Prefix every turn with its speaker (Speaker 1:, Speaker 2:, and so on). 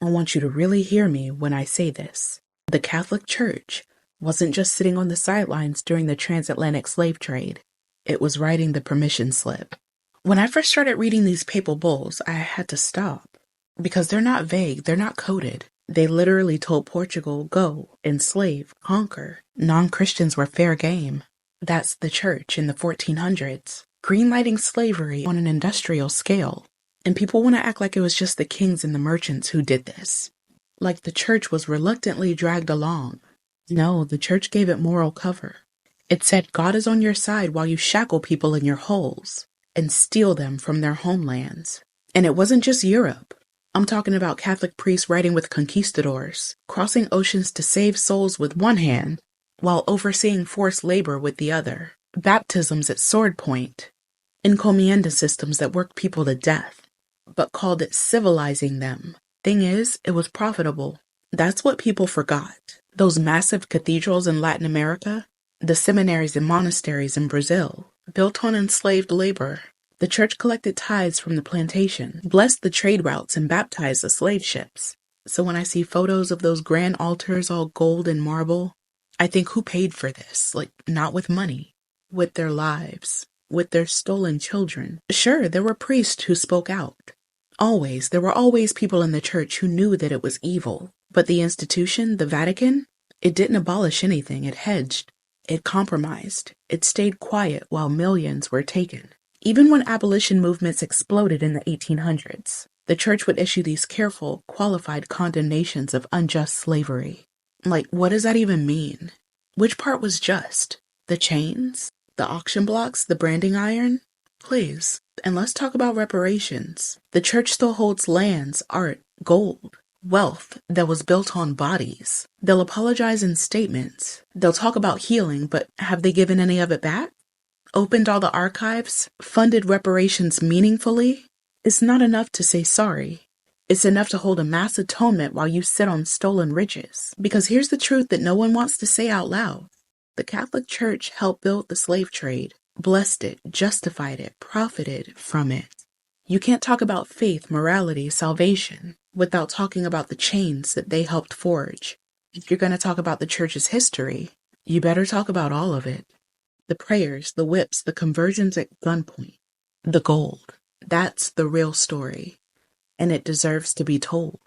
Speaker 1: I want you to really hear me when I say this. The Catholic Church wasn't just sitting on the sidelines during the transatlantic slave trade. It was writing the permission slip. When I first started reading these papal bulls, I had to stop. Because they're not vague, they're not coded. They literally told Portugal, go, enslave, conquer. Non-Christians were fair game. That's the church in the 1400s, greenlighting slavery on an industrial scale. And people want to act like it was just the kings and the merchants who did this. Like the church was reluctantly dragged along. No, the church gave it moral cover. It said God is on your side while you shackle people in your holes and steal them from their homelands. And it wasn't just Europe. I'm talking about Catholic priests writing with conquistadors, crossing oceans to save souls with one hand, while overseeing forced labor with the other, baptisms at sword point, encomienda systems that worked people to death, but called it civilizing them. Thing is, it was profitable. That's what people forgot. Those massive cathedrals in Latin America, the seminaries and monasteries in Brazil, built on enslaved labor. The church collected tithes from the plantation, blessed the trade routes, and baptized the slave ships. So when I see photos of those grand altars all gold and marble, I think, who paid for this? Like, not with money, with their lives, with their stolen children. Sure, there were priests who spoke out. There were always people in the church who knew that it was evil. But the institution, the Vatican, it didn't abolish anything. It hedged. It compromised. It stayed quiet while millions were taken. Even when abolition movements exploded in the 1800s, the church would issue these careful, qualified condemnations of unjust slavery. Like, what does that even mean? Which part was just? The chains? The auction blocks? The branding iron? Please. And let's talk about reparations. The church still holds lands, art, gold, wealth that was built on bodies. They'll apologize in statements. They'll talk about healing, but have they given any of it back? Opened all the archives, funded reparations meaningfully? It's not enough to say sorry. It's enough to hold a mass atonement while you sit on stolen riches. Because here's the truth that no one wants to say out loud. The Catholic Church helped build the slave trade, blessed it, justified it, profited from it. You can't talk about faith, morality, salvation without talking about the chains that they helped forge. If you're going to talk about the church's history, you better talk about all of it. The prayers, the whips, the conversions at gunpoint, the gold. That's the real story, and it deserves to be told.